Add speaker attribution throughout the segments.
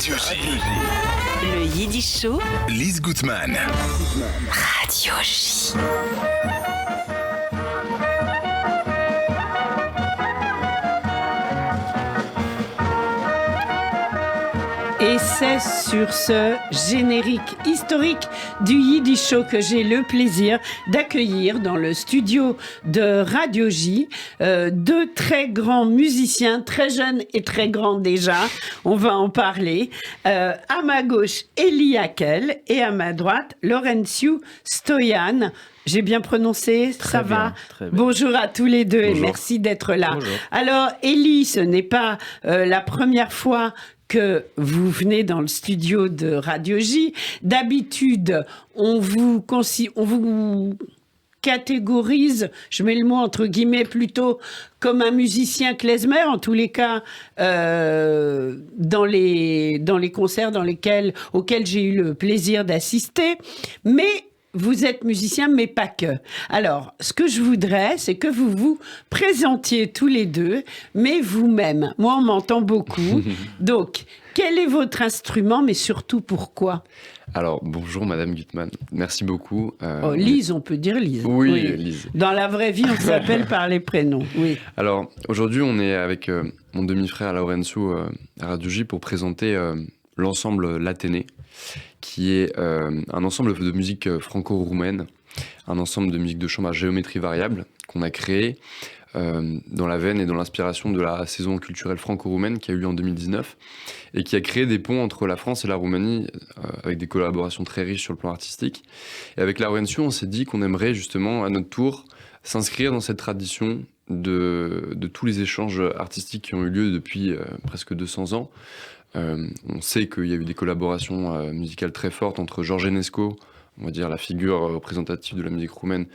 Speaker 1: Radio J.
Speaker 2: Le Yiddish Show.
Speaker 1: Lise Gutmann.
Speaker 2: Radio J.
Speaker 3: Et c'est sur ce générique historique du Yiddish Show que j'ai le plaisir d'accueillir dans le studio de Radio J deux très grands musiciens, très jeunes et très grands déjà. On va en parler. À ma gauche, Eli Hakel et à ma droite, Laurențiu Stoian. J'ai bien prononcé,
Speaker 4: très
Speaker 3: ça
Speaker 4: bien,
Speaker 3: va?
Speaker 4: très bien.
Speaker 3: Bonjour à tous les deux.
Speaker 4: Bonjour.
Speaker 3: Et merci d'être là.
Speaker 4: Bonjour.
Speaker 3: Alors, Eli, ce n'est pas la première fois que vous venez dans le studio de Radio J. D'habitude, on vous catégorise, je mets le mot entre guillemets plutôt, comme un musicien klezmer, en tous les cas, dans les concerts auxquels j'ai eu le plaisir d'assister. Mais vous êtes musicien, mais pas que. Alors, ce que je voudrais, c'est que vous vous présentiez tous les deux, mais vous-même. Moi, on m'entend beaucoup. Donc, quel est votre instrument, mais surtout pourquoi?
Speaker 4: Alors, bonjour Madame Gutmann, merci beaucoup.
Speaker 3: Lise, on peut dire Lise.
Speaker 4: Oui, Lise.
Speaker 3: Dans la vraie vie, on s'appelle par les prénoms. Oui.
Speaker 4: Alors, aujourd'hui, on est avec mon demi-frère Laurențiu à Radio J pour présenter l'ensemble L'Athénée, qui est un ensemble de musique franco-roumaine, un ensemble de musique de chambre à géométrie variable qu'on a créé dans la veine et dans l'inspiration de la saison culturelle franco-roumaine qui a eu lieu en 2019 et qui a créé des ponts entre la France et la Roumanie avec des collaborations très riches sur le plan artistique. Et avec Laurențiu, on s'est dit qu'on aimerait justement à notre tour s'inscrire dans cette tradition de tous les échanges artistiques qui ont eu lieu depuis presque 200 ans. On sait qu'il y a eu des collaborations musicales très fortes entre George Enescu, on va dire la figure représentative de la musique roumaine,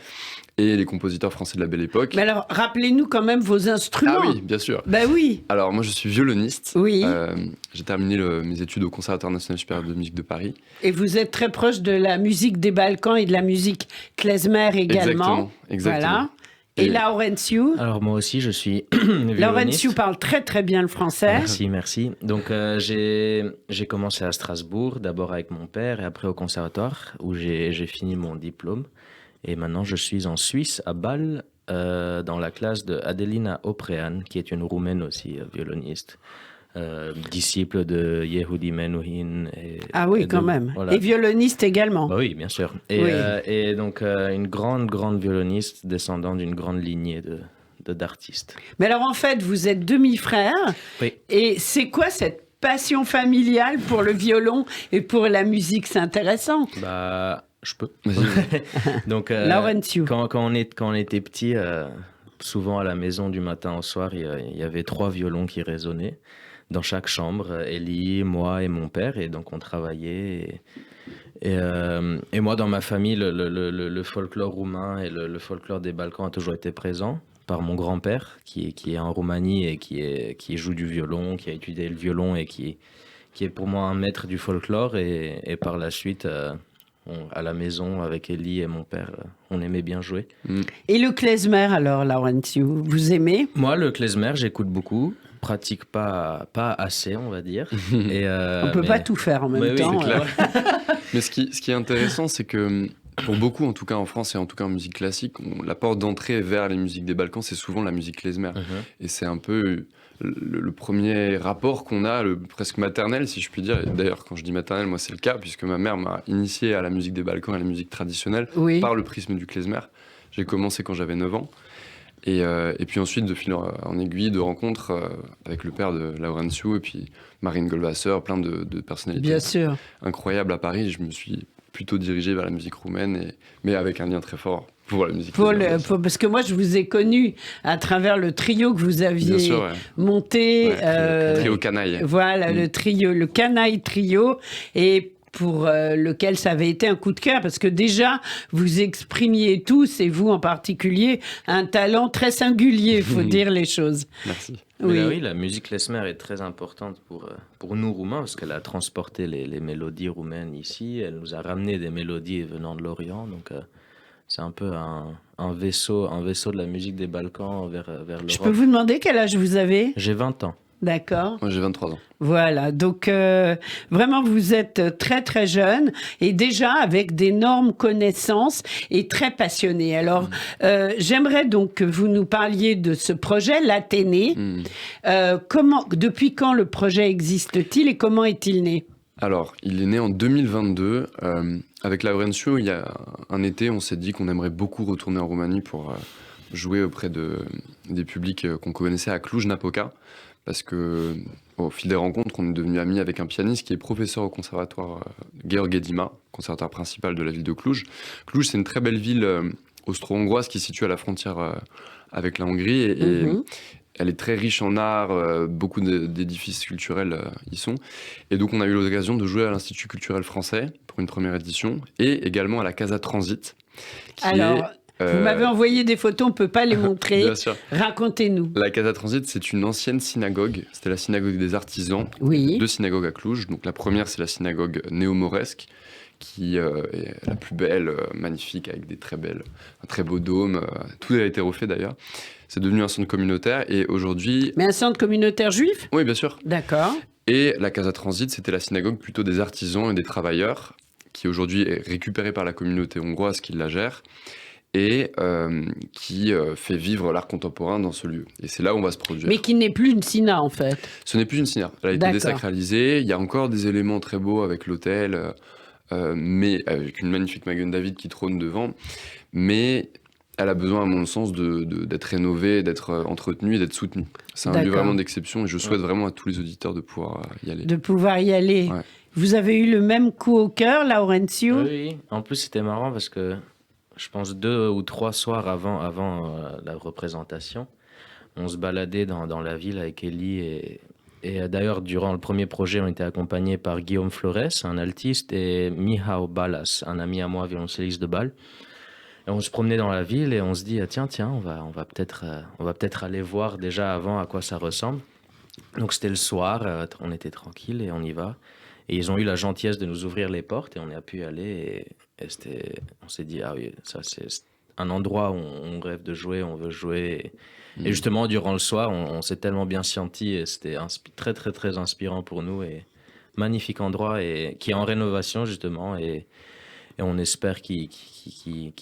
Speaker 4: et les compositeurs français de la Belle Époque.
Speaker 3: Mais alors, rappelez-nous quand même vos instruments.
Speaker 4: Ah oui, bien sûr.
Speaker 3: Ben oui.
Speaker 4: Alors, moi, je suis violoniste.
Speaker 3: Oui.
Speaker 4: J'ai terminé mes études au Conservatoire national supérieur de musique de Paris.
Speaker 3: Et vous êtes très proche de la musique des Balkans et de la musique klezmer également.
Speaker 4: Exactement.
Speaker 3: Voilà. Et Laurențiu?
Speaker 5: Alors moi aussi, je suis violoniste.
Speaker 3: Laurențiu parle très très bien le français.
Speaker 5: Merci. Donc j'ai commencé à Strasbourg, d'abord avec mon père et après au conservatoire où j'ai fini mon diplôme. Et maintenant je suis en Suisse, à Bâle, dans la classe de Adelina Oprean, qui est une Roumaine aussi, violoniste. Disciple de Yehudi Menuhin.
Speaker 3: Ah oui, quand même.
Speaker 5: Voilà.
Speaker 3: Et violoniste également.
Speaker 5: Bah oui, bien sûr. Et donc, une grande violoniste descendant d'une grande lignée d'artistes.
Speaker 3: Mais alors, en fait, vous êtes demi-frères.
Speaker 5: Oui.
Speaker 3: Et c'est quoi cette passion familiale pour le violon et pour la musique? C'est intéressant.
Speaker 5: Bah, je peux. Donc,
Speaker 3: Laurențiu.
Speaker 5: quand on était petit, souvent à la maison du matin au soir, il y avait 3 violons qui résonnaient dans chaque chambre, Eli, moi et mon père, et donc on travaillait. Et moi, dans ma famille, le folklore roumain et le folklore des Balkans a toujours été présent par mon grand-père, qui est en Roumanie et qui joue du violon, qui a étudié le violon et qui est pour moi un maître du folklore. Et par la suite, à la maison, avec Eli et mon père, on aimait bien jouer.
Speaker 3: Et le klezmer, alors, Laurențiu, vous aimez?
Speaker 5: Moi, le klezmer, j'écoute beaucoup. Pratique pas assez, on va dire.
Speaker 3: On peut pas tout faire en même temps.
Speaker 4: Oui, c'est clair. Mais ce qui est intéressant, c'est que pour beaucoup, en tout cas en France et en tout cas en musique classique, la porte d'entrée vers les musiques des Balkans, c'est souvent la musique klezmer. Et c'est un peu le premier rapport qu'on a, presque maternel, si je puis dire. Et d'ailleurs, quand je dis maternel, moi c'est le cas, puisque ma mère m'a initié à la musique des Balkans et à la musique traditionnelle par le prisme du klezmer. J'ai commencé quand j'avais 9 ans. Et puis ensuite, de fil en aiguille, de rencontres avec le père de Laurențiu et puis Marine Goldwasser, plein de personnalités
Speaker 3: Bien sûr.
Speaker 4: incroyables à Paris. Je me suis plutôt dirigé vers la musique roumaine, mais avec un lien très fort pour la musique.
Speaker 3: Parce que moi, je vous ai connu à travers le trio que vous aviez monté.
Speaker 4: Le trio Canaille.
Speaker 3: Voilà, le trio, le Canaille Trio. Et pour lequel ça avait été un coup de cœur, parce que déjà, vous exprimiez tous, et vous en particulier, un talent très singulier, il faut dire les choses.
Speaker 4: Merci.
Speaker 5: Oui, la musique klezmer est très importante pour nous Roumains, parce qu'elle a transporté les mélodies roumaines ici, elle nous a ramené des mélodies venant de l'Orient, donc c'est un peu un vaisseau de la musique des Balkans vers l'Europe.
Speaker 3: Je peux vous demander quel âge vous avez?
Speaker 5: J'ai 20 ans.
Speaker 3: D'accord.
Speaker 4: Moi, j'ai 23 ans.
Speaker 3: Voilà, donc vraiment vous êtes très très jeune et déjà avec d'énormes connaissances et très passionné. Alors j'aimerais donc que vous nous parliez de ce projet, l'Athénée. Depuis quand le projet existe-t-il et comment est-il né?
Speaker 4: Alors, il est né en 2022. Avec la Laurențiu, il y a un été, on s'est dit qu'on aimerait beaucoup retourner en Roumanie pour jouer auprès des publics qu'on connaissait à Cluj-Napoca. Parce que, au fil des rencontres, on est devenu amis avec un pianiste qui est professeur au conservatoire Gheorghe Dima, conservateur principal de la ville de Cluj. Cluj, c'est une très belle ville austro-hongroise qui est située à la frontière avec la Hongrie. Et elle est très riche en art, beaucoup d'édifices culturels y sont. Et donc, on a eu l'occasion de jouer à l'Institut culturel français pour une première édition et également à la Casa Transit.
Speaker 3: Vous m'avez envoyé des photos, on ne peut pas les montrer.
Speaker 4: Bien sûr.
Speaker 3: Racontez-nous.
Speaker 4: La Casa Transit, c'est une ancienne synagogue. C'était la synagogue des artisans.
Speaker 3: Oui.
Speaker 4: Deux synagogues à Cluj. Donc la première, c'est la synagogue néo-mauresque, qui est la plus belle, magnifique, avec un très beau dôme. Tout a été refait d'ailleurs. C'est devenu un centre communautaire et aujourd'hui...
Speaker 3: Mais un centre communautaire juif?
Speaker 4: Oui, bien sûr.
Speaker 3: D'accord.
Speaker 4: Et la Casa Transit, c'était la synagogue plutôt des artisans et des travailleurs, qui aujourd'hui est récupérée par la communauté hongroise qui la gère et qui fait vivre l'art contemporain dans ce lieu. Et c'est là où on va se produire.
Speaker 3: Mais qui n'est plus une syna, en fait.
Speaker 4: Ce n'est plus une syna. Elle a été
Speaker 3: D'accord.
Speaker 4: désacralisée. Il y a encore des éléments très beaux avec l'hôtel, mais avec une magnifique Magen David qui trône devant. Mais elle a besoin, à mon sens, d'être rénovée, d'être entretenue et d'être soutenue. C'est un lieu vraiment d'exception et je souhaite vraiment à tous les auditeurs de pouvoir y aller.
Speaker 3: De pouvoir y aller.
Speaker 4: Ouais.
Speaker 3: Vous avez eu le même coup au cœur, Laurențiu?
Speaker 5: Oui, en plus c'était marrant parce que je pense 2 ou 3 soirs avant la représentation, on se baladait dans la ville avec Ellie et d'ailleurs durant le premier projet on était accompagnés par Guillaume Flores, un altiste, et Michał Balas, un ami à moi, violoncelliste de bal. Et on se promenait dans la ville et on se dit tiens on va peut-être aller voir déjà avant à quoi ça ressemble. Donc c'était le soir, on était tranquille et on y va. Et ils ont eu la gentillesse de nous ouvrir les portes et on a pu y aller. Et on s'est dit, ah oui, ça c'est un endroit où on rêve de jouer, on veut jouer. Et justement, durant le soir, on s'est tellement bien senti et c'était très, très, très inspirant pour nous. Et magnifique endroit et qui est en rénovation, justement. Et on espère qu'il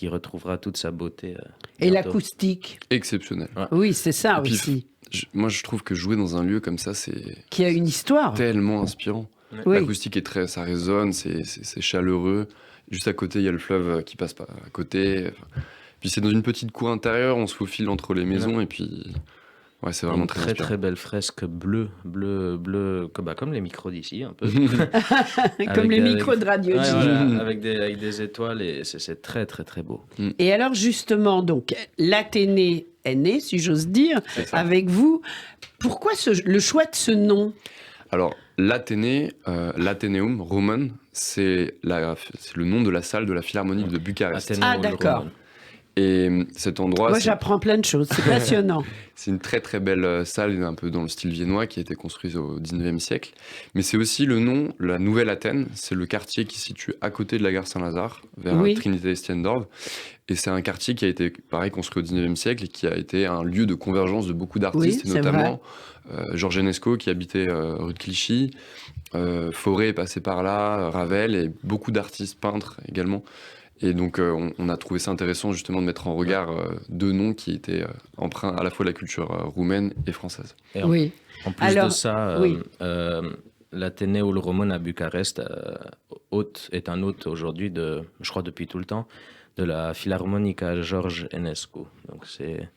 Speaker 5: retrouvera toute sa beauté.
Speaker 3: Et
Speaker 5: bientôt.
Speaker 3: l'acoustique.
Speaker 4: Exceptionnel.
Speaker 5: Ouais.
Speaker 3: Oui, c'est ça
Speaker 4: Et puis,
Speaker 3: aussi.
Speaker 4: Moi, je trouve que jouer dans un lieu comme ça, c'est
Speaker 3: Qui a une histoire.
Speaker 4: tellement inspirant.
Speaker 3: Oui.
Speaker 4: L'acoustique est ça résonne, c'est chaleureux. Juste à côté, il y a le fleuve qui passe à côté. Puis c'est dans une petite cour intérieure, on se faufile entre les maisons et puis ouais, c'est vraiment
Speaker 5: Une
Speaker 4: très
Speaker 5: très
Speaker 4: inspirant.
Speaker 5: très belle fresque bleue, comme les micros d'ici un peu.
Speaker 3: Comme les
Speaker 5: Avec-
Speaker 3: micros de Radio
Speaker 5: Ouais,
Speaker 3: J.
Speaker 5: voilà, avec des étoiles et c'est très très très beau.
Speaker 3: Et alors justement, donc l'Athénée est née, si j'ose dire,
Speaker 4: C'est ça.
Speaker 3: avec vous. Pourquoi le choix de ce nom?
Speaker 4: Alors, l'Athénée, l'Athénéum Roman, c'est le nom de la salle de la Philharmonique de Bucarest.
Speaker 5: Athénée
Speaker 3: Ah,
Speaker 5: ou
Speaker 3: d'accord.
Speaker 5: Roman.
Speaker 4: Et cet endroit,
Speaker 3: Moi,
Speaker 4: c'est
Speaker 3: j'apprends plein de choses. C'est passionnant.
Speaker 4: c'est une très très belle salle, un peu dans le style viennois, qui a été construite au 19e siècle. Mais c'est aussi le nom, la Nouvelle Athènes, c'est le quartier qui se situe à côté de la gare Saint-Lazare, vers
Speaker 3: Oui.
Speaker 4: Trinité-Stiendorf. Et c'est un quartier qui a été, pareil, construit au 19e siècle et qui a été un lieu de convergence de beaucoup d'artistes,
Speaker 3: Oui,
Speaker 4: et
Speaker 3: c'est
Speaker 4: notamment Georges Enesco qui habitait rue de Clichy, Fauré est passé par là, Ravel et beaucoup d'artistes peintres également. Et donc on a trouvé ça intéressant justement de mettre en regard deux noms qui étaient empreints à la fois de la culture roumaine et française.
Speaker 5: Et
Speaker 3: Oui.
Speaker 5: En plus
Speaker 3: Alors,
Speaker 5: de ça,
Speaker 3: oui.
Speaker 5: l'Athénéum Roman à Bucarest est un hôte aujourd'hui, je crois depuis tout le temps, de la Philharmonica George Enescu. Donc c'est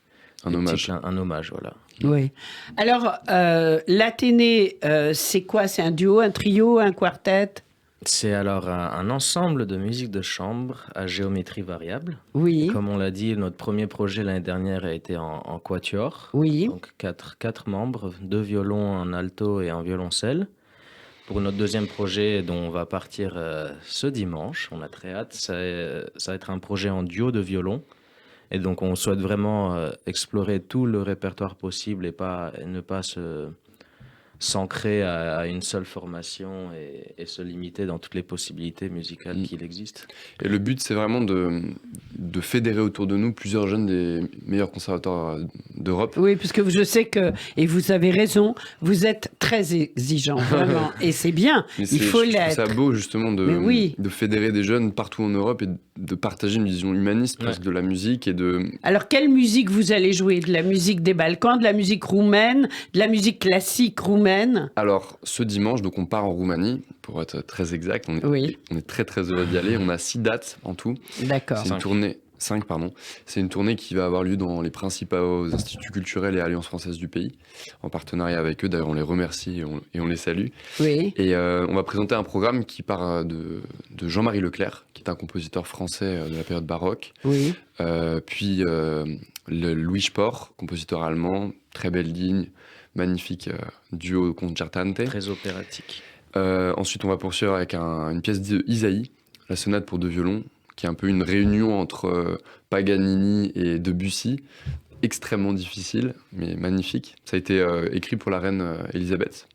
Speaker 4: Un hommage.
Speaker 5: un hommage, voilà.
Speaker 3: Oui. Alors, l'Athénée, c'est quoi? C'est un duo, un trio, un quartet?
Speaker 5: C'est alors un ensemble de musique de chambre à géométrie variable.
Speaker 3: Oui.
Speaker 5: Comme on l'a dit, notre premier projet l'année dernière a été en quatuor.
Speaker 3: Oui.
Speaker 5: Donc quatre membres, 2 violons, un alto et un violoncelle. Pour notre deuxième projet dont on va partir ce dimanche, on a très hâte, ça va être un projet en duo de violon. Et donc on souhaite vraiment explorer tout le répertoire possible et ne pas s'ancrer à une seule formation et se limiter dans toutes les possibilités musicales qu'il existe.
Speaker 4: Et le but, c'est vraiment de fédérer autour de nous plusieurs jeunes des meilleurs conservatoires d'Europe.
Speaker 3: Oui, puisque je sais que, et vous avez raison, vous êtes très exigeant, vraiment. Et c'est bien,
Speaker 4: Mais
Speaker 3: il faut
Speaker 4: je trouve
Speaker 3: l'être.
Speaker 4: ça beau, justement,
Speaker 3: Mais oui.
Speaker 4: de fédérer des jeunes partout en Europe et de partager une vision humaniste presque de la musique et de...
Speaker 3: Alors, quelle musique vous allez jouer? De la musique des Balkans, de la musique roumaine, de la musique classique roumaine?
Speaker 4: Alors, ce dimanche, donc on part en Roumanie, pour être très exact. On est très très heureux d'y aller. On a 6 dates en tout.
Speaker 3: D'accord.
Speaker 4: C'est une tournée... 5, pardon. C'est une tournée qui va avoir lieu dans les principaux instituts culturels et alliances françaises du pays, en partenariat avec eux. D'ailleurs, on les remercie et on les salue.
Speaker 3: Oui.
Speaker 4: Et on va présenter un programme qui part de Jean-Marie Leclerc, qui est un compositeur français de la période baroque.
Speaker 3: Oui.
Speaker 4: Puis Louis Spohr, compositeur allemand, très belle ligne, magnifique duo concertante.
Speaker 5: Très opératique.
Speaker 4: Ensuite, on va poursuivre avec une pièce d'Isaïe, la sonate pour 2 violons, qui est un peu une réunion entre Paganini et Debussy, extrêmement difficile, mais magnifique. Ça a été écrit pour la reine Elisabeth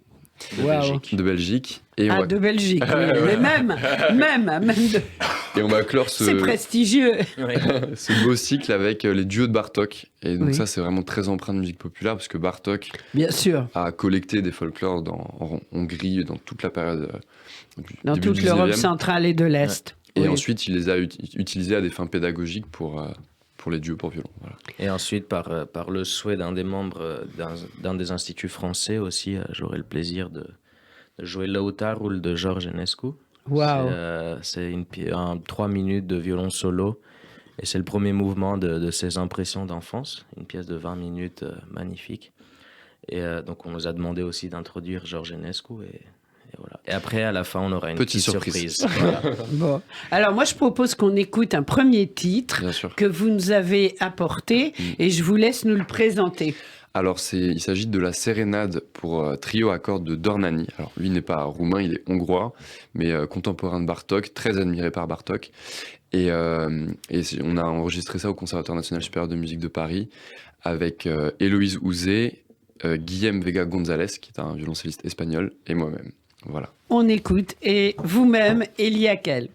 Speaker 4: de Belgique. Et
Speaker 3: de Belgique, oui. Mais même de...
Speaker 4: Et on va clore
Speaker 3: C'est prestigieux.
Speaker 4: ce beau cycle avec les duos de Bartók. Et donc
Speaker 3: Oui.
Speaker 4: ça, c'est vraiment très empreint de musique populaire, parce que Bartók
Speaker 3: Bien sûr.
Speaker 4: a collecté des folklores en Hongrie, dans toute la période
Speaker 3: Dans
Speaker 4: début
Speaker 3: toute
Speaker 4: du
Speaker 3: l'Europe
Speaker 4: 19e.
Speaker 3: centrale et de l'Est.
Speaker 4: Et
Speaker 3: Oui.
Speaker 4: ensuite, il les a utilisés à des fins pédagogiques pour les duos pour violon. Voilà.
Speaker 5: Et ensuite, par le souhait d'un des membres d'un des instituts français aussi, j'aurai le plaisir de jouer Lautaro de George Enescu.
Speaker 3: Waouh.
Speaker 5: C'est 3 minutes de violon solo. Et c'est le premier mouvement de ses impressions d'enfance. Une pièce de 20 minutes magnifique. Et donc, on nous a demandé aussi d'introduire George Enescu. Et voilà. Et après, à la fin, on aura une petite surprise. Voilà.
Speaker 3: Bon. Alors, moi, je propose qu'on écoute un premier titre
Speaker 4: Bien sûr.
Speaker 3: que vous nous avez apporté et je vous laisse nous le présenter.
Speaker 4: Alors, il s'agit de la sérénade pour trio à cordes de Dornani. Alors, lui n'est pas roumain, il est hongrois, mais contemporain de Bartók, très admiré par Bartók. Et on a enregistré ça au Conservatoire national supérieur de musique de Paris avec Héloïse Houzé, Guillem Vega González, qui est un violoncelliste espagnol, et moi-même. Voilà.
Speaker 3: On écoute et vous-même, Elia Kell.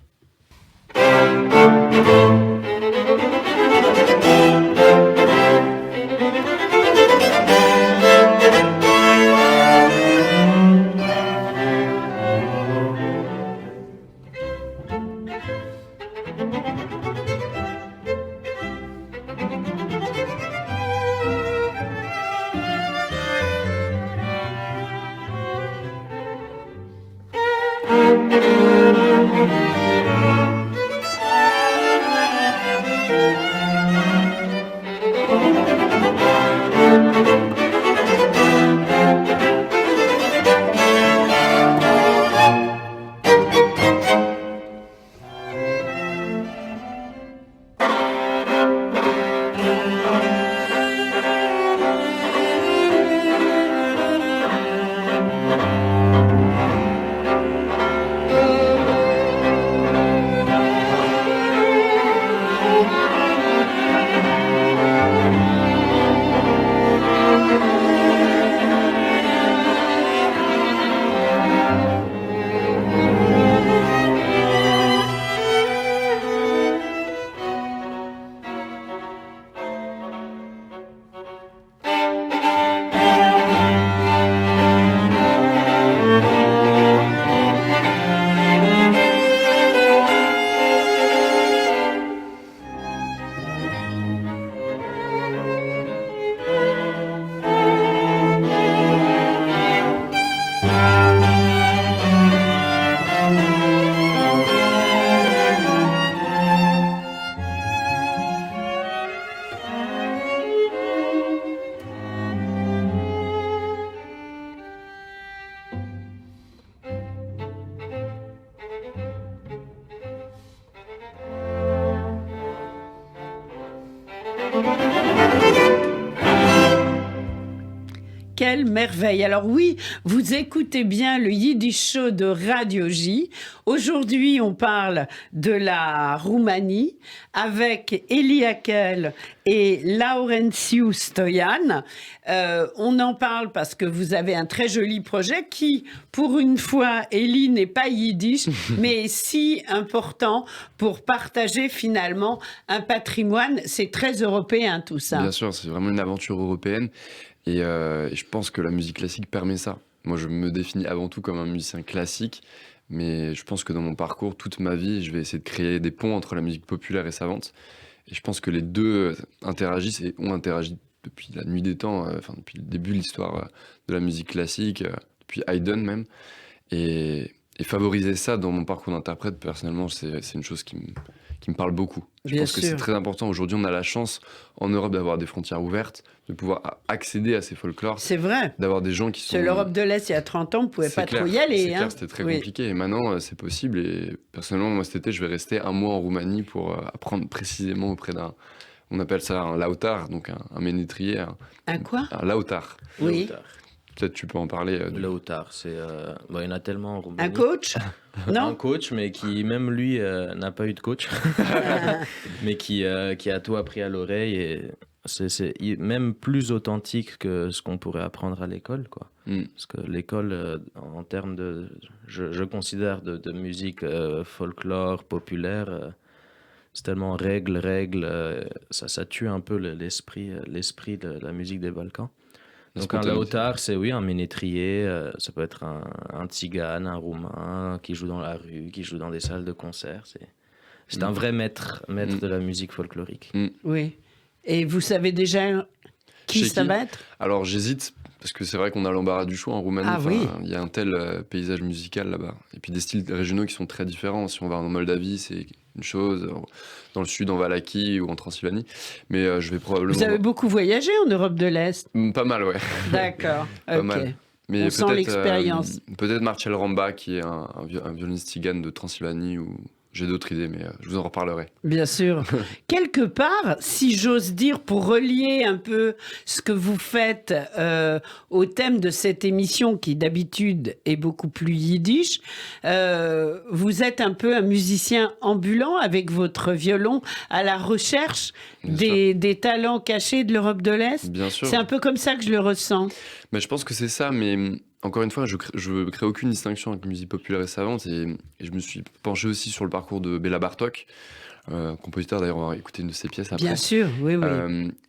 Speaker 3: quelle merveille. Alors oui, vous écoutez bien le Yiddish Show de Radio J. Aujourd'hui, on parle de la Roumanie avec Elie Hackel et Laurențiu Stoian. On en parle parce que vous avez un très joli projet qui, pour une fois, Elie, n'est pas yiddish, mais si important pour partager finalement un patrimoine. C'est très européen tout ça.
Speaker 4: Bien sûr, c'est vraiment une aventure européenne. Et je pense que la musique classique permet ça. Moi, je me définis avant tout comme un musicien classique, mais je pense que dans mon parcours, toute ma vie, je vais essayer de créer des ponts entre la musique populaire et savante. Et je pense que les deux interagissent et ont interagi depuis la nuit des temps, depuis le début de l'histoire de la musique classique, depuis Haydn même. Et favoriser ça dans mon parcours d'interprète, personnellement, c'est une chose qui me parle beaucoup. Je pense que c'est très important. Aujourd'hui, on a la chance en Europe d'avoir des frontières ouvertes, de pouvoir accéder à ces folklores.
Speaker 3: C'est vrai.
Speaker 4: D'avoir des gens qui sont...
Speaker 3: C'est l'Europe de l'Est, il y a 30 ans, on ne pouvait pas trop y aller.
Speaker 4: C'est clair, c'était très compliqué. Et maintenant, c'est possible. Et personnellement, moi, cet été, je vais rester un mois en Roumanie pour apprendre précisément auprès d'un... On appelle ça un lautar, donc un ménétrier.
Speaker 3: Un quoi?
Speaker 4: Un lautar.
Speaker 3: Oui.
Speaker 5: Lautar.
Speaker 4: Peut-être tu peux en parler.
Speaker 5: Lautar, c'est... il y en a tellement en Roumanie.
Speaker 3: Un coach? Non.
Speaker 5: Un coach, mais qui, même lui, n'a pas eu de coach. Mais qui a tout appris à l'oreille. Et c'est même plus authentique que ce qu'on pourrait apprendre à l'école, quoi. Parce que l'école, en termes de... Je considère de musique folklore, populaire... c'est tellement règle, ça tue un peu l'esprit de la musique des Balkans. Donc un lautar, c'est un ménétrier, ça peut être un tzigane, un roumain qui joue dans la rue, qui joue dans des salles de concert. C'est un vrai maître de la musique folklorique.
Speaker 3: Oui. Et vous savez déjà qui ça va être?
Speaker 4: Alors j'hésite, parce que c'est vrai qu'on a l'embarras du choix en Roumanie.
Speaker 3: Ah oui.
Speaker 4: Il y a un tel paysage musical là-bas. Et puis des styles régionaux qui sont très différents. Si on va en Moldavie, c'est une chose. Dans le sud, en Valaquie ou en Transylvanie. Mais je vais probablement...
Speaker 3: Vous avez beaucoup voyagé en Europe de l'Est?
Speaker 4: Pas mal, ouais.
Speaker 3: D'accord.
Speaker 4: Pas
Speaker 3: ok.
Speaker 4: mal. Mais
Speaker 3: on sent l'expérience.
Speaker 4: Peut-être Marcel Ramba, qui est un violoniste tzigane de Transylvanie, ou j'ai d'autres idées, mais je vous en reparlerai.
Speaker 3: Bien sûr. Quelque part, si j'ose dire, pour relier un peu ce que vous faites au thème de cette émission, qui d'habitude est beaucoup plus yiddish, vous êtes un peu un musicien ambulant avec votre violon à la recherche des talents cachés de l'Europe de l'Est.
Speaker 4: Bien sûr.
Speaker 3: C'est un peu comme ça que je le ressens.
Speaker 4: Mais je pense que c'est ça, mais encore une fois, je ne crée aucune distinction avec la musique populaire et savante, et je me suis penché aussi sur le parcours de Béla Bartók, compositeur, d'ailleurs, on va écouter une de ses pièces après.
Speaker 3: Bien sûr, oui.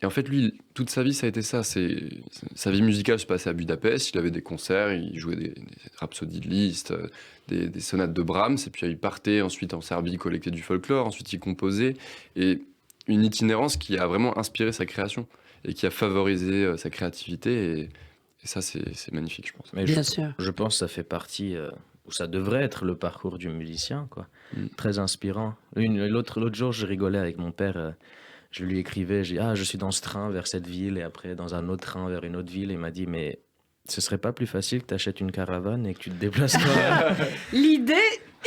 Speaker 4: Et en fait, lui, toute sa vie, ça a été ça. Sa vie musicale se passait à Budapest, il avait des concerts, il jouait des rhapsodies de Liszt, des sonates de Brahms, et puis il partait ensuite en Serbie collecter du folklore, ensuite il composait, et une itinérance qui a vraiment inspiré sa création, et qui a favorisé sa créativité, et ça, c'est magnifique, je pense.
Speaker 5: Mais
Speaker 3: Bien sûr.
Speaker 5: Je pense que ça fait partie, ou ça devrait être le parcours du musicien, quoi. Très inspirant. L'autre jour, je rigolais avec mon père, je lui écrivais, je dis, je suis dans ce train vers cette ville, et après dans un autre train vers une autre ville, et il m'a dit, mais ce serait pas plus facile que tu achètes une caravane et que tu te déplaces toi.
Speaker 3: L'idée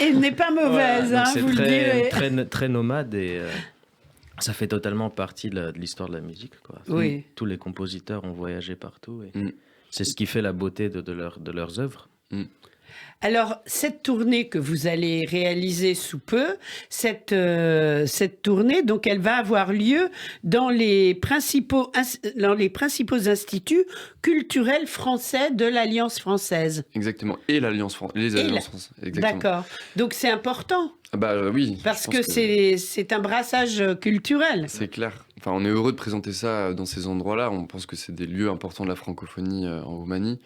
Speaker 3: n'est pas mauvaise,
Speaker 5: c'est
Speaker 3: vous le direz.
Speaker 5: très nomade, et ça fait totalement partie de l'histoire de la musique, quoi.
Speaker 3: Oui.
Speaker 5: Tous les compositeurs ont voyagé partout, et c'est ce qui fait la beauté de leurs œuvres.
Speaker 3: Alors, cette tournée que vous allez réaliser sous peu, cette tournée, donc elle va avoir lieu dans les principaux instituts culturels français de l'Alliance française.
Speaker 4: Exactement, et l'Alliance française, les Alliances françaises. Exactement.
Speaker 3: D'accord, donc c'est important.
Speaker 4: Oui.
Speaker 3: Parce que c'est un brassage culturel.
Speaker 4: C'est clair. Enfin, on est heureux de présenter ça dans ces endroits-là. On pense que c'est des lieux importants de la francophonie en Roumanie.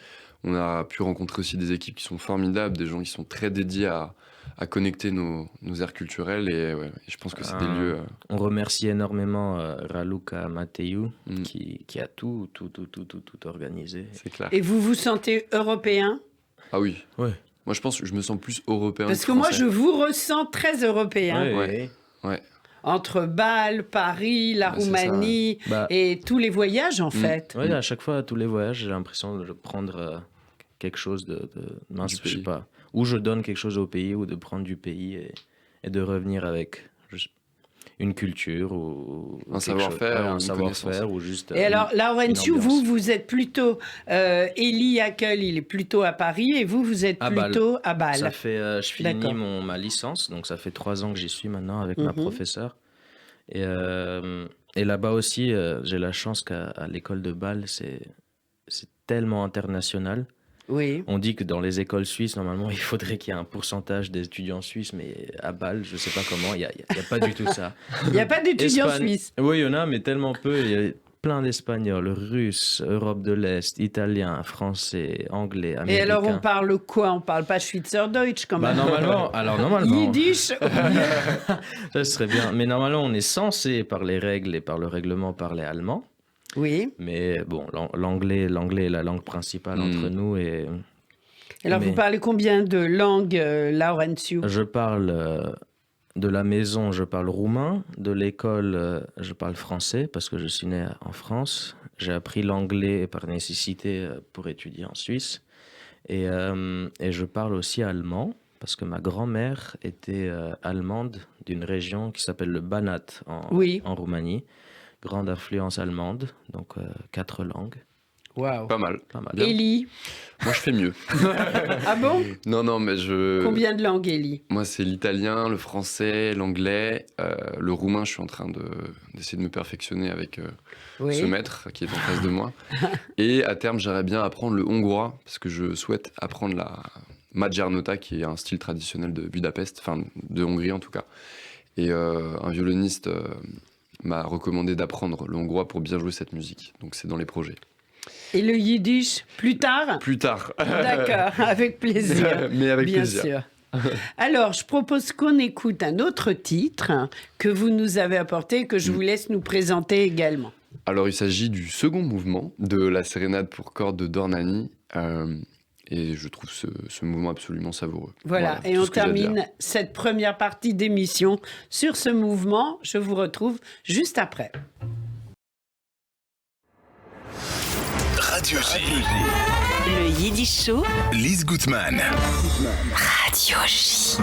Speaker 4: On a pu rencontrer aussi des équipes qui sont formidables, des gens qui sont très dédiés à connecter nos aires culturelles. Et je pense que c'est des lieux...
Speaker 5: On remercie énormément Raluca Mateiu qui a tout organisé.
Speaker 4: C'est clair.
Speaker 3: Et vous vous sentez européen?
Speaker 4: Ah oui.
Speaker 5: Ouais.
Speaker 4: Moi, je pense que je me sens plus européen
Speaker 3: Parce que
Speaker 4: français.
Speaker 3: moi, je vous ressens très européen.
Speaker 4: Ouais.
Speaker 3: Entre Bâle, Paris, la Roumanie et tous les voyages, en fait.
Speaker 5: Oui, à chaque fois, à tous les voyages, j'ai l'impression de prendre quelque chose mince, je sais pas. Ou je donne quelque chose au pays, ou de prendre du pays et de revenir avec une culture ou
Speaker 4: Un
Speaker 5: quelque
Speaker 4: savoir-faire,
Speaker 5: chose. Ouais,
Speaker 4: une
Speaker 5: un savoir-faire ou juste
Speaker 3: Et alors, Laurentiu,
Speaker 5: une ambiance.
Speaker 3: vous êtes plutôt... Elie Hackel, il est plutôt à Paris, et vous êtes
Speaker 5: À Bâle.
Speaker 3: plutôt à Bâle.
Speaker 5: Ça fait, je finis
Speaker 3: D'accord.
Speaker 5: ma licence, donc ça fait 3 ans que j'y suis maintenant avec ma
Speaker 3: Mhm.
Speaker 5: professeure. Et là-bas aussi, j'ai la chance qu'à l'école de Bâle, c'est tellement international.
Speaker 3: Oui.
Speaker 5: On dit que dans les écoles suisses, normalement, il faudrait qu'il y ait un pourcentage d'étudiants suisses, mais à Bâle, je ne sais pas comment, il y a pas du tout ça.
Speaker 3: Il n'y a pas d'étudiants
Speaker 5: Espagne-
Speaker 3: suisses.
Speaker 5: Oui, il y en a, mais tellement peu. Il y a plein d'Espagnols, Russes, Europe de l'Est, Italiens, Français, Anglais,
Speaker 3: Et
Speaker 5: Américains.
Speaker 3: alors, on parle quoi? On parle pas Schweizerdeutsch quand
Speaker 5: Bah,
Speaker 3: même.
Speaker 5: normalement,
Speaker 3: Yiddish.
Speaker 5: ça serait bien. Mais normalement, on est censé, par les règles et par le règlement, parler allemand.
Speaker 3: Oui.
Speaker 5: Mais bon, l'anglais est la langue principale entre nous. Et
Speaker 3: Alors,
Speaker 5: Mais-
Speaker 3: vous parlez combien de langues, Laurentiu?
Speaker 5: je parle de la maison, je parle roumain. De l'école, je parle français parce que je suis né en France. J'ai appris l'anglais par nécessité pour étudier en Suisse. Et je parle aussi allemand parce que ma grand-mère était allemande d'une région qui s'appelle le Banat
Speaker 3: Oui.
Speaker 5: en Roumanie. Grande influence allemande, donc 4 langues.
Speaker 3: Waouh.
Speaker 4: Pas mal.
Speaker 5: Pas mal.
Speaker 3: Élie.
Speaker 4: Moi, je fais mieux.
Speaker 3: Ah bon?
Speaker 4: Non, mais
Speaker 3: Combien de langues, Élie?
Speaker 4: Moi, c'est l'italien, le français, l'anglais, le roumain. Je suis en train d'essayer de me perfectionner avec
Speaker 3: Oui.
Speaker 4: ce maître qui est en face de moi. Et à terme, j'aimerais bien apprendre le hongrois parce que je souhaite apprendre la Magyar Nota, qui est un style traditionnel de Budapest, enfin de Hongrie en tout cas. Et un violoniste m'a recommandé d'apprendre le hongrois pour bien jouer cette musique. Donc c'est dans les projets.
Speaker 3: Et le yiddish, plus tard?
Speaker 4: Plus tard.
Speaker 3: D'accord, avec plaisir.
Speaker 4: Mais avec
Speaker 3: Bien
Speaker 4: plaisir.
Speaker 3: sûr. Alors, je propose qu'on écoute un autre titre que vous nous avez apporté et que je vous laisse nous présenter également.
Speaker 4: Alors, il s'agit du second mouvement de la sérénade pour cordes de Dornani. Et je trouve ce mouvement absolument savoureux.
Speaker 3: Voilà, et
Speaker 4: tout
Speaker 3: on
Speaker 4: ce que j'ai à dire.
Speaker 3: termine cette première partie d'émission sur ce mouvement. Je vous retrouve juste après.
Speaker 1: Radio J.
Speaker 2: Le Yiddish Show.
Speaker 1: Lise Gutmann.
Speaker 2: Radio J.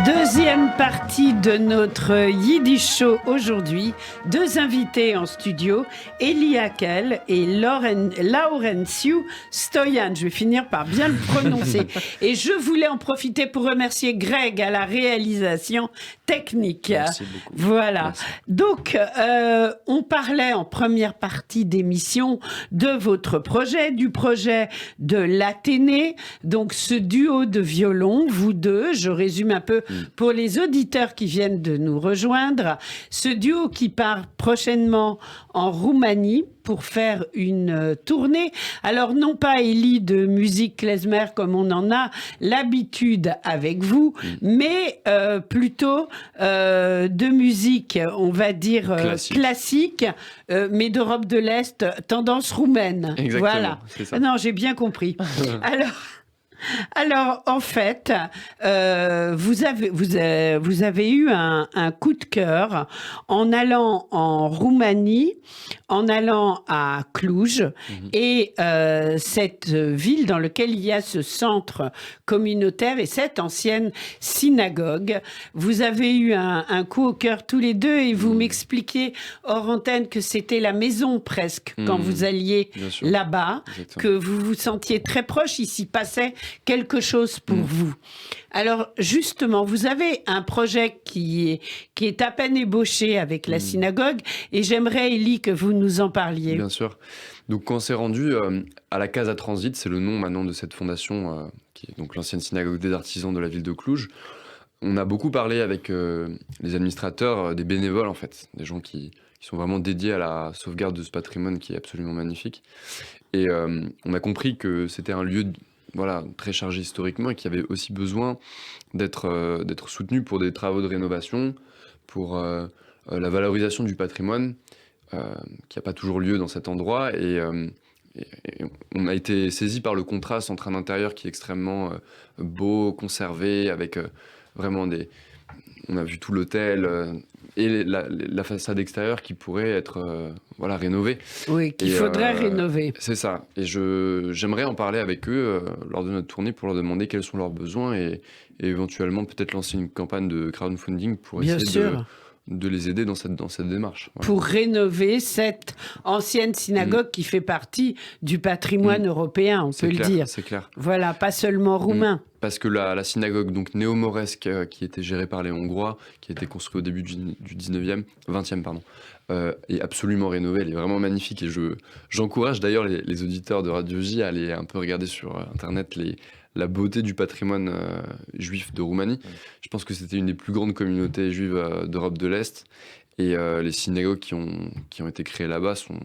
Speaker 3: Deuxième partie de notre Yiddish Show aujourd'hui. 2 invités en studio, Elie Hackel et Laurentiu Stoyan. Je vais finir par bien le prononcer. Et je voulais en profiter pour remercier Greg à la réalisation technique.
Speaker 5: Merci beaucoup.
Speaker 3: Voilà.
Speaker 5: Merci.
Speaker 3: Donc, on parlait en première partie d'émission de votre projet, du projet de l'Athénée. Donc, ce duo de violons, vous deux, je résume un peu pour les auditeurs qui viennent de nous rejoindre. Ce duo qui part prochainement en Roumanie pour faire une tournée. Alors, non pas, Élie, de musique klezmer comme on en a l'habitude avec vous, mais plutôt de musique, on va dire classique, mais d'Europe de l'Est, tendance roumaine.
Speaker 4: Exactement,
Speaker 3: Voilà.
Speaker 4: c'est ça.
Speaker 3: Non, j'ai bien compris. Alors, en fait, vous avez eu un coup de cœur en allant en Roumanie, en allant à Cluj, et cette ville dans laquelle il y a ce centre communautaire et cette ancienne synagogue. Vous avez eu un coup au cœur tous les deux et vous m'expliquiez hors antenne que c'était la maison presque quand vous alliez
Speaker 4: Bien sûr.
Speaker 3: là-bas,
Speaker 4: Exactement.
Speaker 3: que vous vous sentiez très proche, il s'y passait quelque chose pour vous. Alors justement, vous avez un projet qui est à peine ébauché avec la synagogue et j'aimerais, Élie, que vous nous en parliez.
Speaker 4: Bien sûr. Donc, quand on s'est rendu à la Casa Transit, c'est le nom maintenant de cette fondation, qui est donc l'ancienne synagogue des artisans de la ville de Cluj, on a beaucoup parlé avec les administrateurs, des bénévoles en fait, des gens qui sont vraiment dédiés à la sauvegarde de ce patrimoine qui est absolument magnifique. Et on a compris que c'était un lieu très chargé historiquement et qui avait aussi besoin d'être soutenu pour des travaux de rénovation, pour la valorisation du patrimoine, qui n'a pas toujours lieu dans cet endroit. Et on a été saisi par le contraste entre un intérieur qui est extrêmement beau, conservé, avec vraiment on a vu tout l'hôtel et la façade extérieure qui pourrait être rénovée.
Speaker 3: Oui, qu'il faudrait rénover.
Speaker 4: C'est ça. Et j'aimerais en parler avec eux lors de notre tournée pour leur demander quels sont leurs besoins et éventuellement peut-être lancer une campagne de crowdfunding pour
Speaker 3: Bien
Speaker 4: essayer
Speaker 3: sûr.
Speaker 4: de les aider dans cette démarche. Voilà.
Speaker 3: Pour rénover cette ancienne synagogue qui fait partie du patrimoine européen, on peut le dire.
Speaker 4: C'est clair.
Speaker 3: Voilà, pas seulement roumain.
Speaker 4: Parce que la synagogue donc néo-mauresque qui était gérée par les Hongrois, qui a été construite au début du 20e, pardon, est absolument rénovée. Elle est vraiment magnifique et j'encourage d'ailleurs les auditeurs de Radio J à aller un peu regarder sur Internet la beauté du patrimoine juif de Roumanie. Je pense que c'était une des plus grandes communautés juives d'Europe de l'Est. Et les synagogues qui ont été créées là-bas sont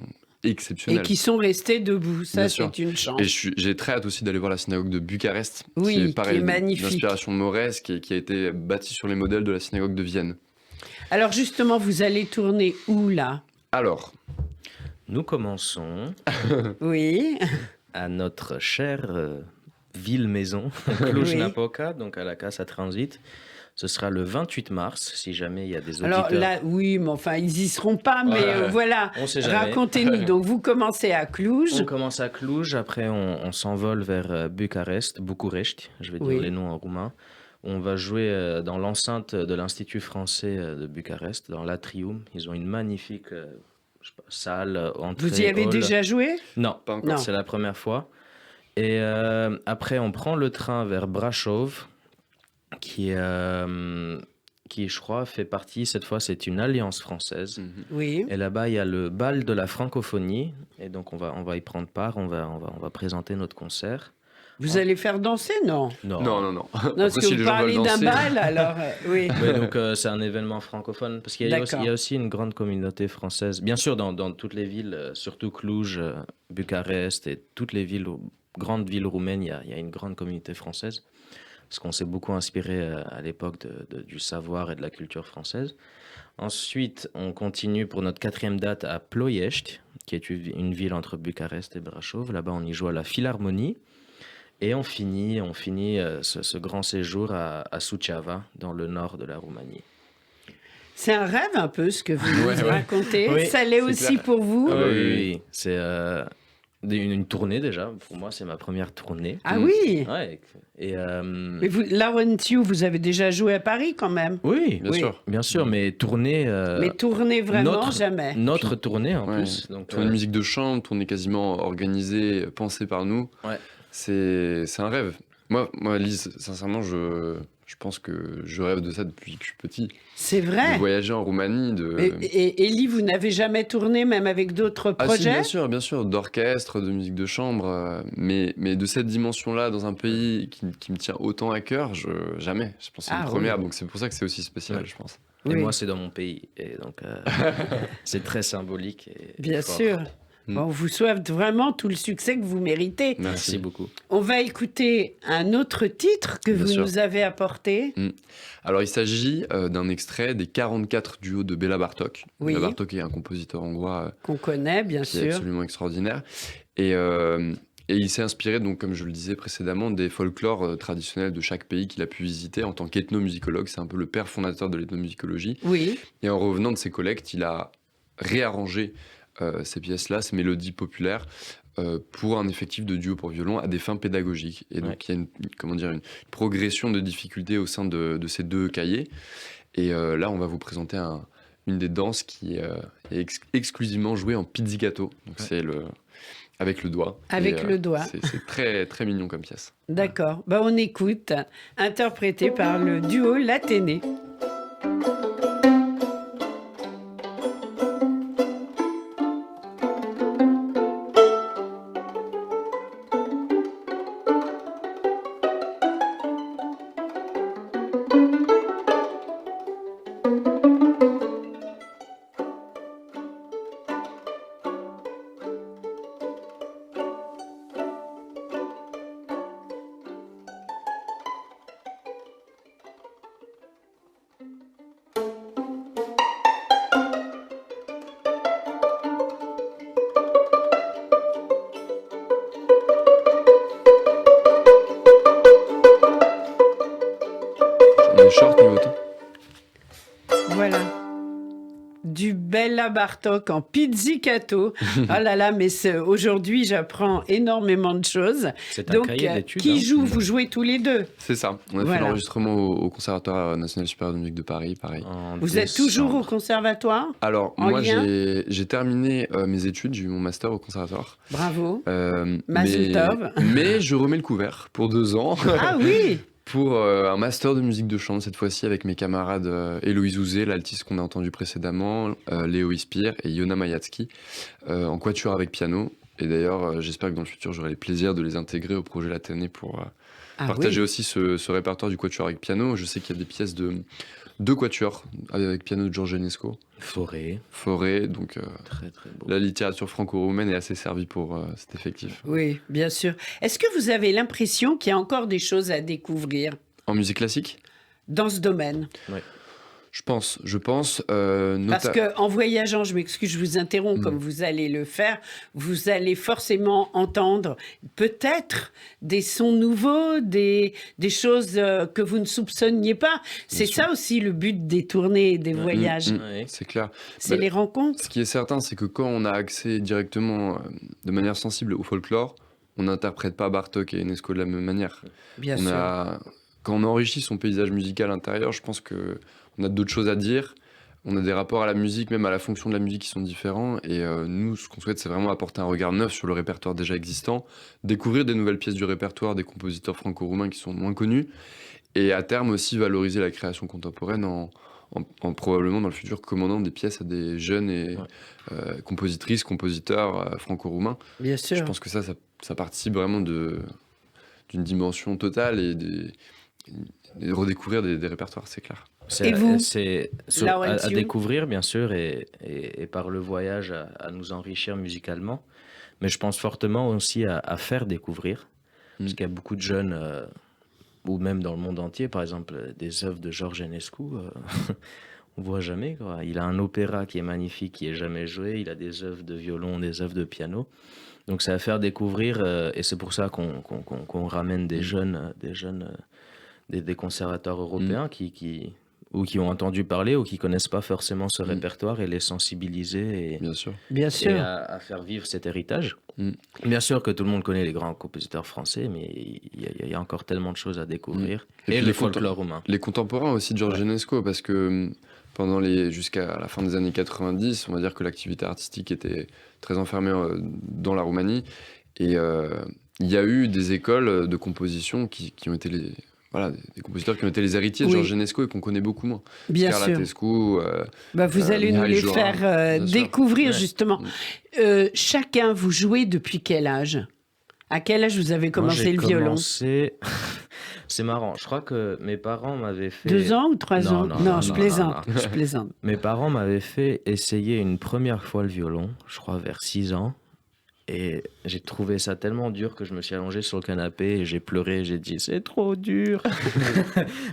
Speaker 4: exceptionnelles.
Speaker 3: Et qui sont restés debout, ça
Speaker 4: Bien sûr.
Speaker 3: c'est une chance.
Speaker 4: Et j'ai très hâte aussi d'aller voir la synagogue de Bucarest,
Speaker 3: Oui,
Speaker 4: qui est pareil,
Speaker 3: qui est magnifique.
Speaker 4: d'inspiration mauresque et qui a été bâtie sur les modèles de la synagogue de Vienne.
Speaker 3: Alors justement, vous allez tourner où là?
Speaker 4: Alors,
Speaker 5: Nous commençons
Speaker 3: Oui,
Speaker 5: à notre chère ville-maison, Cluj-Napoca, donc à la Casa Transit. Ce sera le 28 mars, si jamais il y a des auditeurs.
Speaker 3: alors là, oui, mais enfin, ils y seront pas, mais
Speaker 5: Ouais,
Speaker 3: voilà,
Speaker 5: on sait jamais.
Speaker 3: racontez-nous. Donc vous commencez à Cluj.
Speaker 5: On commence à Cluj, après on s'envole vers Bucarest, je vais dire
Speaker 3: Oui.
Speaker 5: les noms en roumain. On va jouer dans l'enceinte de l'Institut français de Bucarest, dans l'Atrium. Ils ont une magnifique salle, entrée,
Speaker 3: Vous y avez
Speaker 5: hall.
Speaker 3: déjà joué?
Speaker 5: Non,
Speaker 4: pas encore.
Speaker 3: Non.
Speaker 5: c'est la première fois. Et après, on prend le train vers Brașov, qui, je crois, fait partie, cette fois, c'est une alliance française.
Speaker 3: Oui.
Speaker 5: Et là-bas, il y a le bal de la francophonie. Et donc, on va y prendre part, on va présenter notre concert.
Speaker 3: Vous allez faire danser, non?
Speaker 5: Non.
Speaker 4: non.
Speaker 3: Non,
Speaker 4: Après,
Speaker 3: parce que
Speaker 4: si
Speaker 3: vous
Speaker 4: les gens
Speaker 3: parlez
Speaker 4: veulent
Speaker 3: d'un
Speaker 4: danser-
Speaker 3: bal, alors oui.
Speaker 5: Mais donc, c'est un événement francophone. Parce qu'il y a aussi,
Speaker 3: D'accord.
Speaker 5: il y a aussi une grande communauté française. Bien sûr, dans toutes les villes, surtout Cluj, Bucarest et toutes les grandes villes roumaines, il y a une grande communauté française. Parce qu'on s'est beaucoup inspiré à l'époque du savoir et de la culture française. Ensuite, on continue pour notre 4e date à Ploiești, qui est une ville entre Bucarest et Brașov. Là-bas, on y joue à la Philharmonie. Et on finit ce grand séjour à Suceava, dans le nord de la Roumanie.
Speaker 3: C'est un rêve un peu ce que vous nous
Speaker 4: Ouais.
Speaker 3: racontez.
Speaker 5: Oui,
Speaker 3: Ça l'est
Speaker 4: c'est
Speaker 3: aussi
Speaker 4: clair.
Speaker 3: pour vous?
Speaker 5: Ah
Speaker 4: oui,
Speaker 5: oui,
Speaker 4: oui.
Speaker 5: oui. C'est une tournée déjà. Pour moi, c'est ma première tournée.
Speaker 3: Ah oui.
Speaker 5: Ouais. Et,
Speaker 3: Mais vous, Laurentiu, vous avez déjà joué à Paris quand même.
Speaker 5: oui,
Speaker 4: Bien sûr.
Speaker 5: bien sûr, mais tournée.
Speaker 3: Mais tourner vraiment, jamais.
Speaker 5: Notre tournée en
Speaker 4: Ouais.
Speaker 5: plus. Donc,
Speaker 4: Tournée de musique de chambre, tournée quasiment organisée, pensée par nous.
Speaker 5: Ouais.
Speaker 4: C'est un rêve. Moi, Lise, sincèrement, je pense que je rêve de ça depuis que je suis petit.
Speaker 3: C'est
Speaker 4: De
Speaker 3: vrai.
Speaker 4: voyager en Roumanie,
Speaker 3: Et Élie, vous n'avez jamais tourné même avec d'autres
Speaker 4: Ah si,
Speaker 3: projets?
Speaker 4: bien sûr, d'orchestre, de musique de chambre, mais de cette dimension-là, dans un pays qui me tient autant à cœur, jamais. Je pense que c'est
Speaker 3: Ah,
Speaker 4: une première,
Speaker 3: oui.
Speaker 4: donc c'est pour ça que c'est aussi spécial,
Speaker 5: Ouais.
Speaker 4: je pense.
Speaker 5: Et
Speaker 3: Oui.
Speaker 5: moi, c'est dans mon pays. Et donc, c'est très symbolique. Et
Speaker 3: Bien
Speaker 5: fort.
Speaker 3: sûr.
Speaker 4: Mm.
Speaker 3: Bon, on vous souhaite vraiment tout le succès que vous méritez.
Speaker 5: Merci beaucoup.
Speaker 3: On va écouter un autre titre que
Speaker 4: Bien
Speaker 3: vous
Speaker 4: sûr.
Speaker 3: nous avez apporté.
Speaker 4: Alors, il s'agit d'un extrait des 44 duos de Béla Bartók.
Speaker 3: Oui.
Speaker 4: Béla Bartók est un compositeur hongrois
Speaker 3: Qu'on connaît, bien
Speaker 4: qui est
Speaker 3: sûr.
Speaker 4: absolument extraordinaire. Et il s'est inspiré, donc, comme je le disais précédemment, des folklores traditionnels de chaque pays qu'il a pu visiter en tant qu'ethnomusicologue. C'est un peu le père fondateur de l'ethnomusicologie.
Speaker 3: Oui,
Speaker 4: Et en revenant de ses collectes, il a réarrangé ces pièces-là, ces mélodies populaires, pour un effectif de duo pour violon à des fins pédagogiques. Et donc, il y a une progression de difficultés au sein de ces deux cahiers. Et là, on va vous présenter une des danses qui est exclusivement jouée en pizzicato. Donc, c'est avec le doigt.
Speaker 3: Avec
Speaker 4: Et,
Speaker 3: le doigt.
Speaker 4: C'est très, très mignon comme pièce.
Speaker 3: d'accord. Bah, on écoute, interprété par le duo L'Athénée.
Speaker 4: On est short niveau temps.
Speaker 3: Bella Bartok en pizzicato. Ah là là, mais aujourd'hui, j'apprends énormément de choses.
Speaker 5: C'est un
Speaker 3: Donc,
Speaker 5: cahier d'études.
Speaker 3: qui
Speaker 5: hein.
Speaker 3: joue? Vous jouez tous les deux.
Speaker 4: C'est ça. On a
Speaker 3: Voilà.
Speaker 4: fait l'enregistrement au Conservatoire national supérieur de musique de Paris, pareil.
Speaker 5: En
Speaker 3: Vous êtes toujours au
Speaker 5: décembre.
Speaker 3: conservatoire?
Speaker 4: Alors,
Speaker 3: En
Speaker 4: moi,
Speaker 3: lien
Speaker 4: j'ai terminé mes études, j'ai eu mon master au Conservatoire.
Speaker 3: Bravo.
Speaker 4: Mais,
Speaker 3: Mazel tov.
Speaker 4: mais je remets le couvert pour 2 ans.
Speaker 3: Ah oui.
Speaker 4: Pour un master de musique de chambre, cette fois-ci avec mes camarades Héloïse Ouzé, l'altiste qu'on a entendu précédemment, Léo Ispire et Yona Mayatsky, en quatuor avec piano. Et d'ailleurs, j'espère que dans le futur, j'aurai le plaisir de les intégrer au projet L'Athénée pour
Speaker 3: Ah
Speaker 4: partager
Speaker 3: oui.
Speaker 4: aussi ce répertoire du quatuor avec piano. Je sais qu'il y a des pièces de quatuors avec piano de Georges Enesco, Forêt, donc
Speaker 5: Très très beau.
Speaker 4: la littérature franco-roumaine est assez servie pour cet effectif.
Speaker 3: Oui, bien sûr. Est-ce que vous avez l'impression qu'il y a encore des choses à découvrir
Speaker 4: En musique classique,
Speaker 3: dans ce domaine?
Speaker 4: je pense.
Speaker 3: Parce qu'en voyageant, je m'excuse, je vous interromps, comme vous allez le faire, vous allez forcément entendre peut-être des sons nouveaux, des choses que vous ne soupçonniez pas. C'est
Speaker 4: sûr.
Speaker 3: ça aussi le but des tournées et des voyages.
Speaker 5: Ouais.
Speaker 4: C'est clair.
Speaker 3: C'est
Speaker 4: Bah,
Speaker 3: les rencontres.
Speaker 4: Ce qui est certain, c'est que quand on a accès directement, de manière sensible au folklore, on n'interprète pas Bartók et Enesco de la même manière.
Speaker 3: Bien
Speaker 4: On
Speaker 3: sûr.
Speaker 4: quand on enrichit son paysage musical intérieur, je pense que on a d'autres choses à dire. On a des rapports à la musique, même à la fonction de la musique qui sont différents. Et nous, ce qu'on souhaite, c'est vraiment apporter un regard neuf sur le répertoire déjà existant, découvrir des nouvelles pièces du répertoire, des compositeurs franco-roumains qui sont moins connus, et à terme aussi valoriser la création contemporaine en probablement dans le futur commandant des pièces à des jeunes et compositrices, compositeurs franco-roumains.
Speaker 3: Bien sûr.
Speaker 4: Je pense que ça participe vraiment d'une dimension totale et de redécouvrir des répertoires, c'est clair.
Speaker 3: Et vous,
Speaker 5: C'est
Speaker 3: Laurentiu?
Speaker 5: à découvrir, bien sûr, et par le voyage à nous enrichir musicalement. Mais je pense fortement aussi à faire découvrir. Parce qu'il y a beaucoup de jeunes, ou même dans le monde entier, par exemple, des œuvres de Georges Enescu, on voit jamais, quoi. Il a un opéra qui est magnifique, qui est jamais joué. Il a des œuvres de violon, des œuvres de piano. Donc c'est à faire découvrir, et c'est pour ça qu'on ramène des jeunes, des conservateurs européens qui ont entendu parler ou qui connaissent pas forcément ce répertoire, et les sensibiliser
Speaker 4: Bien sûr.
Speaker 3: Bien
Speaker 5: et
Speaker 3: sûr.
Speaker 5: à faire vivre cet héritage.
Speaker 4: Mm.
Speaker 5: Bien sûr que tout le monde connaît les grands compositeurs français, mais il y a encore tellement de choses à découvrir.
Speaker 4: Et
Speaker 5: Et,
Speaker 4: puis
Speaker 5: le
Speaker 4: les
Speaker 5: folklore roumain.
Speaker 4: Les contemporains aussi de Georges Enesco, parce que jusqu'à la fin des années 90, on va dire que l'activité artistique était très enfermée dans la Roumanie. Et il y a eu des écoles de composition qui ont été des compositeurs qui ont été les héritiers de
Speaker 3: Oui.
Speaker 4: Georges Enesco et qu'on connaît beaucoup moins.
Speaker 3: Bien
Speaker 4: Carla
Speaker 3: sûr.
Speaker 4: Tescu,
Speaker 3: Bah, vous allez nous
Speaker 4: Mihail
Speaker 3: les
Speaker 4: Jorin,
Speaker 3: faire
Speaker 4: bien sûr.
Speaker 3: découvrir,
Speaker 5: Ouais.
Speaker 3: justement. Chacun, vous jouez depuis quel âge? À quel âge vous avez
Speaker 5: Moi,
Speaker 3: commencé
Speaker 5: j'ai
Speaker 3: le violon?
Speaker 5: commencé- C'est marrant. Je crois que mes parents m'avaient fait.
Speaker 3: 2 ans ou 3
Speaker 5: Non,
Speaker 3: ans?
Speaker 5: non,
Speaker 3: Je
Speaker 5: non,
Speaker 3: plaisante.
Speaker 5: non,
Speaker 3: Je plaisante.
Speaker 5: Mes parents m'avaient fait essayer une première fois le violon, je crois vers 6 ans. Et j'ai trouvé ça tellement dur que je me suis allongé sur le canapé et j'ai pleuré. J'ai dit, c'est trop dur.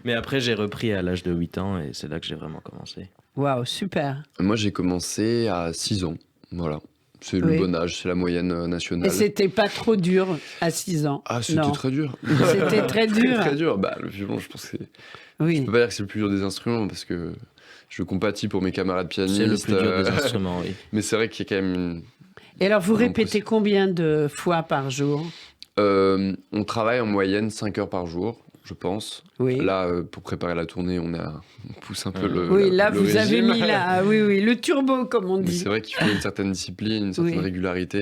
Speaker 5: Mais après, j'ai repris à l'âge de 8 ans et c'est là que j'ai vraiment commencé.
Speaker 3: Waouh, super.
Speaker 4: Moi, j'ai commencé à 6 ans. Voilà. C'est
Speaker 3: Oui.
Speaker 4: le bon âge, c'est la moyenne nationale.
Speaker 3: Et c'était pas trop dur à 6 ans?
Speaker 4: Ah, c'était
Speaker 3: Non.
Speaker 4: très dur.
Speaker 3: C'était très dur.
Speaker 4: Très dur. Bah, le violon, je pense que je
Speaker 3: Oui.
Speaker 4: peux pas dire que c'est le plus dur des instruments parce que je compatis pour mes camarades pianistes.
Speaker 5: C'est le plus dur des instruments, oui.
Speaker 4: Mais c'est vrai qu'il y a quand même
Speaker 3: Et alors, vous
Speaker 4: Non,
Speaker 3: répétez combien de fois par jour?
Speaker 4: on travaille en moyenne 5 heures par jour, je pense.
Speaker 3: Oui.
Speaker 4: Là, pour préparer la tournée, on pousse un peu le
Speaker 3: Oui, là,
Speaker 4: le
Speaker 3: vous avez
Speaker 4: régime.
Speaker 3: mis oui, le turbo, comme on
Speaker 4: Mais
Speaker 3: dit.
Speaker 4: c'est vrai qu'il faut une certaine discipline, une certaine
Speaker 3: Oui.
Speaker 4: régularité,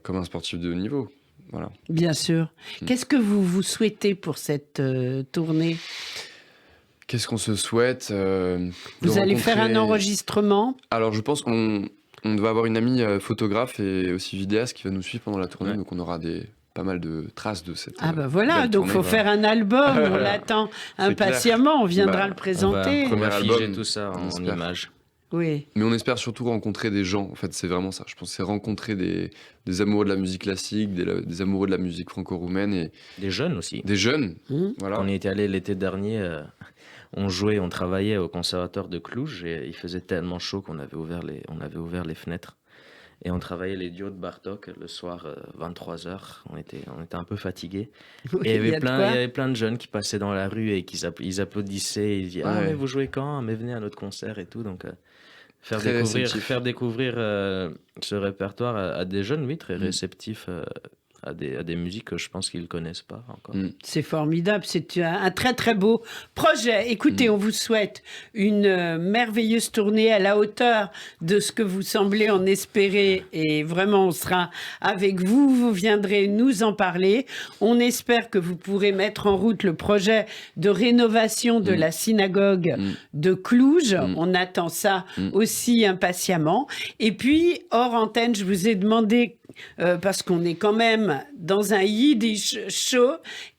Speaker 4: comme un sportif de haut niveau. Voilà.
Speaker 3: Bien sûr. Qu'est-ce que vous souhaitez pour cette tournée?
Speaker 4: Qu'est-ce qu'on se souhaite de
Speaker 3: Vous allez faire un
Speaker 4: rencontrer-
Speaker 3: enregistrement?
Speaker 4: Alors, je pense qu'on va avoir une amie photographe et aussi vidéaste qui va nous suivre pendant la tournée,
Speaker 5: Ouais.
Speaker 4: donc on aura pas mal de traces de cette.
Speaker 3: Ah ben voilà,
Speaker 4: belle
Speaker 3: donc il faut
Speaker 4: tournée.
Speaker 3: faire un album, on l'attend impatiemment, on viendra
Speaker 4: Bah,
Speaker 3: le
Speaker 5: On
Speaker 3: présenter.
Speaker 5: va
Speaker 4: Premier
Speaker 5: figer
Speaker 4: album,
Speaker 5: tout ça
Speaker 4: on
Speaker 5: en
Speaker 4: espère.
Speaker 5: images.
Speaker 3: Oui,
Speaker 4: Mais on espère surtout rencontrer des gens. En fait, c'est vraiment ça. Je pense que c'est rencontrer des amoureux de la musique classique, des amoureux de la musique franco-roumaine et
Speaker 5: Des jeunes aussi.
Speaker 4: des jeunes.
Speaker 3: Mmh.
Speaker 4: Voilà.
Speaker 5: On y était allé l'été dernier, on jouait, on travaillait au conservatoire de Cluj et il faisait tellement chaud qu'on avait ouvert les fenêtres. Et on travaillait les duos de Bartók le soir, 23h. On était un peu fatigués.
Speaker 3: Oui,
Speaker 5: Et il y
Speaker 3: a de quoi.
Speaker 5: avait plein de jeunes qui passaient dans la rue et ils applaudissaient. Ils disaient, ah,
Speaker 4: Ouais.
Speaker 5: mais vous jouez quand? Mais venez à notre concert et tout. Donc,
Speaker 4: Très réceptif.
Speaker 5: Faire découvrir ce répertoire à des jeunes, oui, très réceptifs à des musiques que je pense qu'ils ne connaissent pas encore.
Speaker 3: C'est formidable, c'est un très très beau projet. Écoutez, on vous souhaite une merveilleuse tournée à la hauteur de ce que vous semblez en espérer et vraiment on sera avec vous, vous viendrez nous en parler. On espère que vous pourrez mettre en route le projet de rénovation de la synagogue de Cluj. On attend ça aussi impatiemment. Et puis, hors antenne, je vous ai demandé parce qu'on est quand même dans un Yiddish show,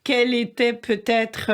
Speaker 3: quel était peut-être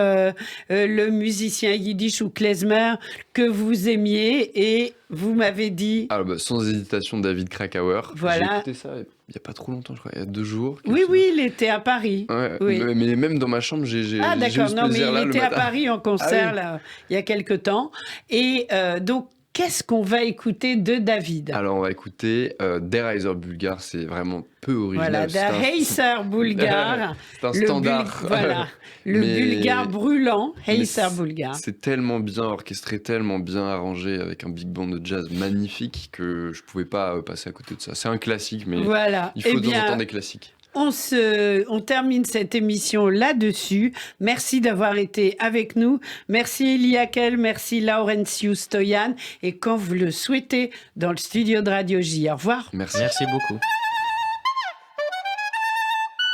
Speaker 3: le musicien yiddish ou klezmer que vous aimiez et vous m'avez dit...
Speaker 4: Alors, sans hésitation, David Krakauer.
Speaker 3: Voilà.
Speaker 4: J'ai écouté ça il n'y a pas trop longtemps, je crois, il y a 2 jours.
Speaker 3: Oui, il était à Paris.
Speaker 4: Ouais,
Speaker 3: oui.
Speaker 4: Mais même dans ma chambre, j'ai eu
Speaker 3: Ah d'accord,
Speaker 4: ce
Speaker 3: non mais
Speaker 4: plaisir-là
Speaker 3: il
Speaker 4: le
Speaker 3: était à
Speaker 4: matin.
Speaker 3: Paris en concert
Speaker 4: Ah oui.
Speaker 3: là, il y a quelque temps. Et donc, qu'est-ce qu'on va écouter de David?
Speaker 4: Alors, on va écouter Der Heiser Bulgar, c'est vraiment peu original.
Speaker 3: Voilà, Der Heiser Bulgar.
Speaker 4: C'est un standard.
Speaker 3: Voilà, le
Speaker 4: Mais
Speaker 3: bulgare brûlant,
Speaker 4: Mais
Speaker 3: Heiser Bulgar.
Speaker 4: C'est tellement bien orchestré, tellement bien arrangé, avec un big band de jazz magnifique que je pouvais pas passer à côté de ça. C'est un classique, mais
Speaker 3: Voilà.
Speaker 4: il faut de temps en temps des classiques.
Speaker 3: On termine cette émission là-dessus. Merci d'avoir été avec nous. Merci Elie Hackel, merci Laurențiu Stoian. Et quand vous le souhaitez, dans le studio de Radio J. Au revoir.
Speaker 4: Merci.
Speaker 5: Merci beaucoup.